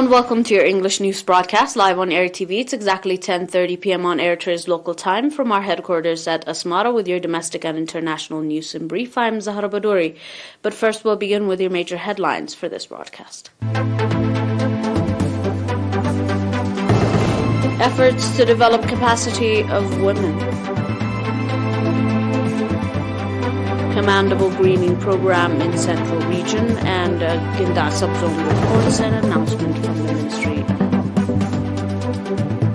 and welcome to your English news broadcast live on ERi-TV. It's exactly 10:30 p.m. on Eritrea's local time from our headquarters at Asmara with your domestic and international news in brief. I'm Zahra Badouri. But first, we'll begin with your major headlines for this broadcast. Efforts to develop capacity of women. Commendable greening program in Central Region, and Ginda subzone reports an announcement from the ministry.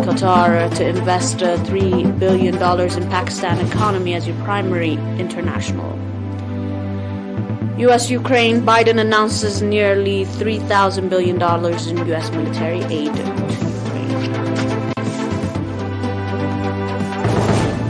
Qatar to invest $3 billion in Pakistan economy as your primary international. U.S.-Ukraine, Biden announces nearly $3,000 billion in U.S. military aid to Ukraine.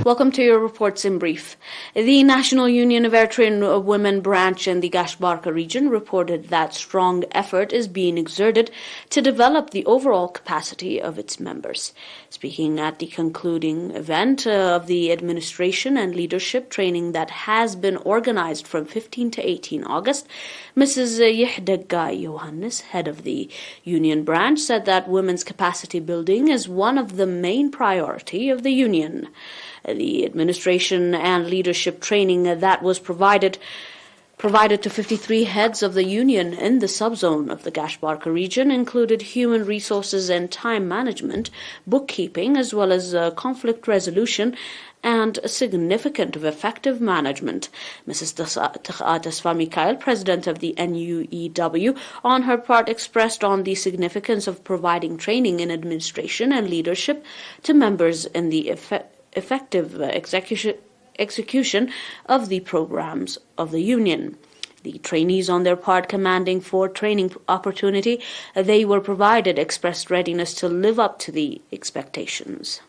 Welcome to your reports in brief. The National Union of AirTrain Women branch in the Gashbarka region reported that strong effort is being exerted to develop the overall capacity of its members. Speaking at the concluding event of the administration and leadership training that has been organized from 15 to 18 August, Mrs. Yihdega Johannes, head of the union branch, said that women's capacity building is one of the main priority of the union. The administration and leadership training that was provided to 53 heads of the union in the subzone of the Gashbarka region included human resources and time management, bookkeeping, as well as conflict resolution and significant of effective management. Mrs. Tasfa Mikhail, president of the NUEW, on her part expressed on the significance of providing training in administration and leadership to members in the effective execution of the programs of the union. The trainees, on their part, commanding for training opportunity they were provided, expressed readiness to live up to the expectations.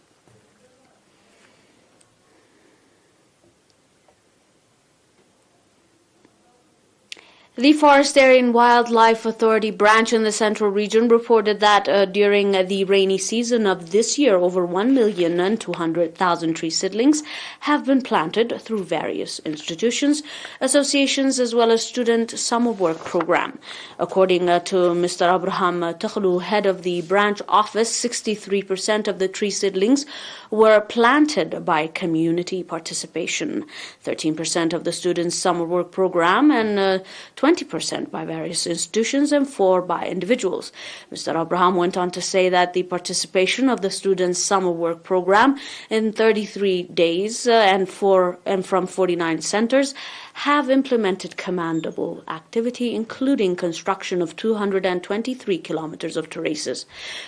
The Forestry and Wildlife Authority branch in the Central Region reported that during the rainy season of this year, over 1,200,000 tree seedlings have been planted through various institutions, associations, as well as student summer work program. According to Mr. Abraham Takhlu, head of the branch office, 63% of the tree seedlings were planted by community participation, 13% of the students' summer work program, and 20% by various institutions and 4% by individuals. Mr. Abraham went on to say that the participation of the students' summer work program in 33 days and from 49 centers have implemented commendable activity, including construction of 223 kilometers of terraces,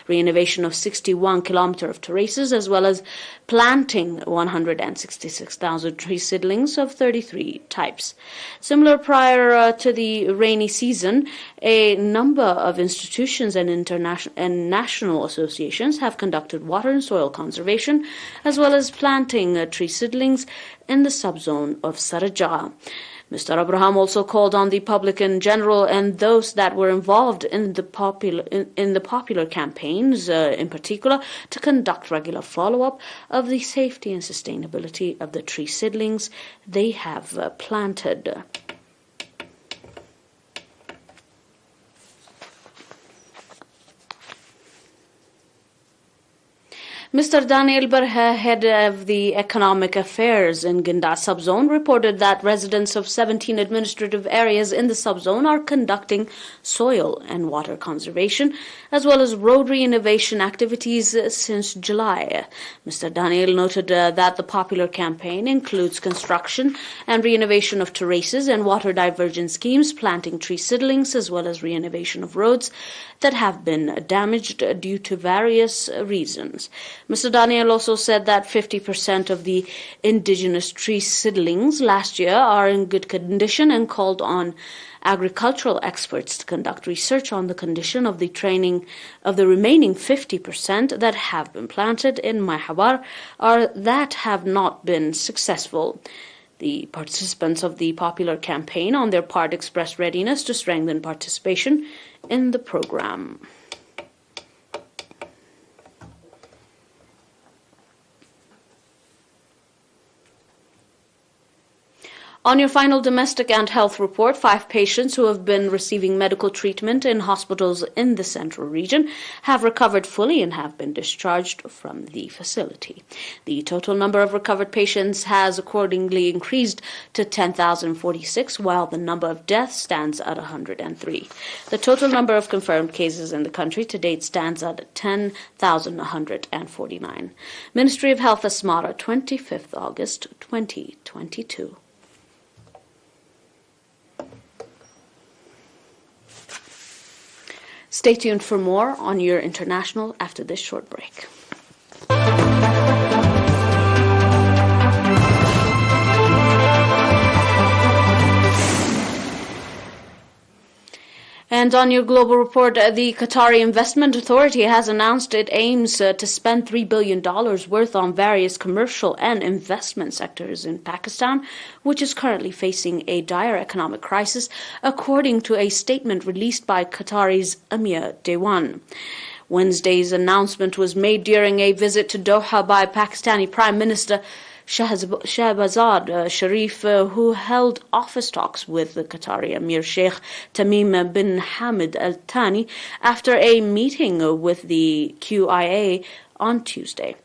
renovation of 61 kilometers of terraces, as well as planting 166,000 tree seedlings of 33 types. Similar prior to the rainy season, a number of institutions and international and national associations have conducted water and soil conservation, as well as planting tree seedlings in the subzone of Saraja. Mr. Abraham also called on the public in general and those that were involved in the popular campaigns, in particular, to conduct regular follow-up of the safety and sustainability of the tree seedlings they have planted. Mr. Daniel Berhe, head of the Economic Affairs in Ginda subzone, reported that residents of 17 administrative areas in the subzone are conducting soil and water conservation, as well as road renovation activities since July. Mr. Daniel noted that the popular campaign includes construction and renovation of terraces and water diversion schemes, planting tree seedlings, as well as renovation of roads that have been damaged due to various reasons. Mr. Daniel also said that 50% of the indigenous tree seedlings last year are in good condition and called on agricultural experts to conduct research on the condition of the training of the remaining 50% that have been planted in Mahabar or that have not been successful. The participants of the popular campaign on their part expressed readiness to strengthen participation in the program. On your final domestic and health report, 5 patients who have been receiving medical treatment in hospitals in the central region have recovered fully and have been discharged from the facility. The total number of recovered patients has accordingly increased to 10,046, while the number of deaths stands at 103. The total number of confirmed cases in the country to date stands at 10,149. Ministry of Health Asmara, 25th August 2022. Stay tuned for more on your international after this short break. And on your global report, the Qatari Investment Authority has announced it aims to spend $3 billion worth on various commercial and investment sectors in Pakistan, which is currently facing a dire economic crisis, according to a statement released by Qatari's Emir Dewan. Wednesday's announcement was made during a visit to Doha by Pakistani Prime Minister Shahbazad Sharif, who held office talks with the Qatari Emir Sheikh Tamim bin Hamad Al Thani after a meeting with the QIA on Tuesday.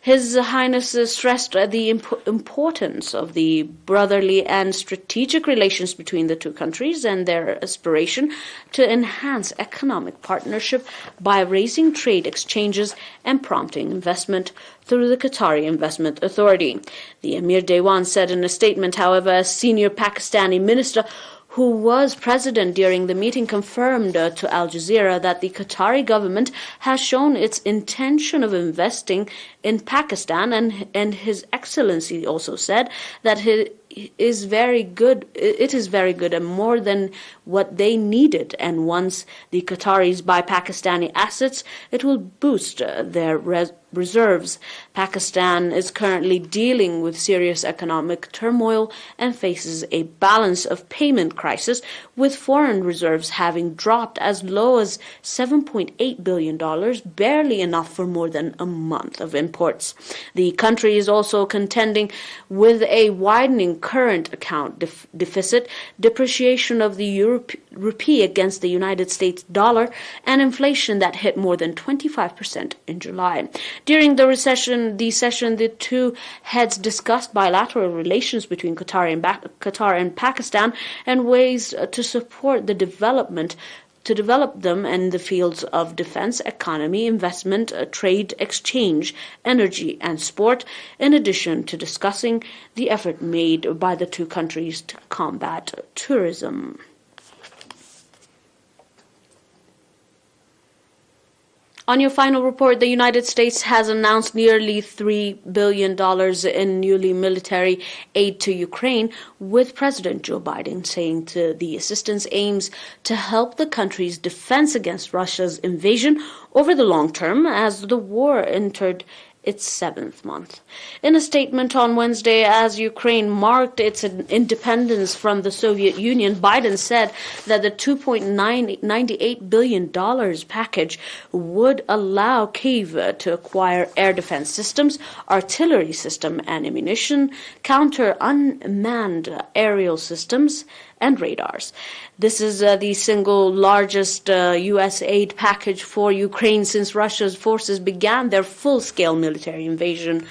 His Highness stressed the importance of the brotherly and strategic relations between the two countries and their aspiration to enhance economic partnership by raising trade exchanges and prompting investment through the Qatari Investment Authority. The Emir Dewan said in a statement, however, a senior Pakistani minister who was present during the meeting confirmed to Al Jazeera that the Qatari government has shown its intention of investing in Pakistan, and His Excellency also said that it is very good and more than what they needed, and once the Qataris buy Pakistani assets, it will boost their reserves. Pakistan is currently dealing with serious economic turmoil and faces a balance of payment crisis, with foreign reserves having dropped as low as $7.8 billion, barely enough for more than a month of imports. The country is also contending with a widening current account deficit, depreciation of the rupee against the United States dollar, and inflation that hit more than 25% in July. During the session, the two heads discussed bilateral relations between Qatar and Pakistan and ways to support the develop them in the fields of defense, economy, investment, trade, exchange, energy, and sport, in addition to discussing the effort made by the two countries to combat tourism. On your final report, the United States has announced nearly $3 billion in newly military aid to Ukraine, with President Joe Biden saying the assistance aims to help the country's defense against Russia's invasion over the long term as the war entered its 7th month. In a statement on Wednesday, as Ukraine marked its independence from the Soviet Union, Biden said that the $2.98 billion package would allow Kyiv to acquire air defense systems, artillery system and ammunition, counter unmanned aerial systems, and radars. This is the single largest U.S. aid package for Ukraine since Russia's forces began their full-scale military invasion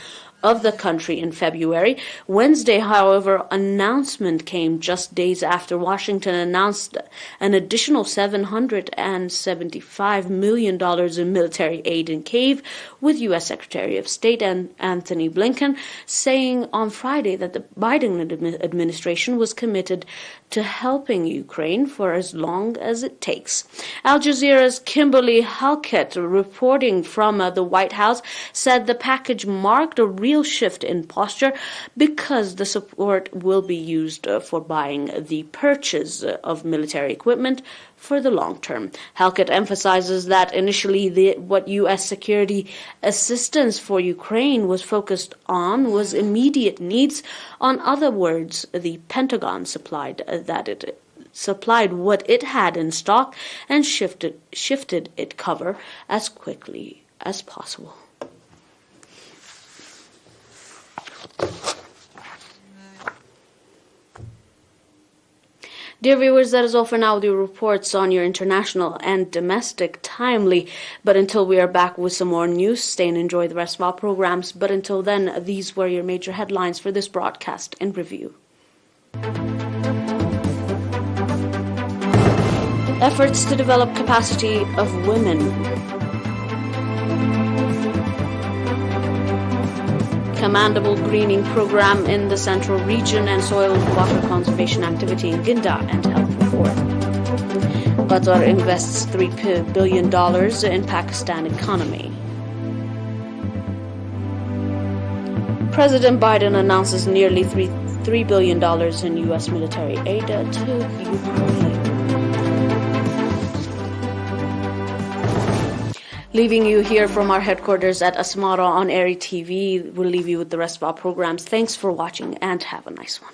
of the country in February. Wednesday, however, announcement came just days after Washington announced an additional $775 million in military aid in Kyiv, with U.S. Secretary of State Anthony Blinken saying on Friday that the Biden administration was committed to helping Ukraine for as long as it takes. Al Jazeera's Kimberly Halkett, reporting from the White House, said the package marked a real shift in posture because the support will be used for buying the purchase of military equipment for the long term. Halkett emphasizes that initially what U.S. security assistance for Ukraine was focused on was immediate needs. In other words, the Pentagon supplied what it had in stock and shifted its cover as quickly as possible. Dear viewers, that is all for now. The reports on your international and domestic timely. But until we are back with some more news, stay and enjoy the rest of our programs. But until then, these were your major headlines for this broadcast in review. Efforts to develop capacity of women. Commendable greening program in the central region and soil water conservation activity in Ginda and Health Report. Qatar invests $3 billion in Pakistan economy. President Biden announces nearly $3 billion in U.S. military aid to Ukraine. Leaving you here from our headquarters at Asmara on ERi-TV, we'll leave you with the rest of our programs. Thanks for watching and have a nice one.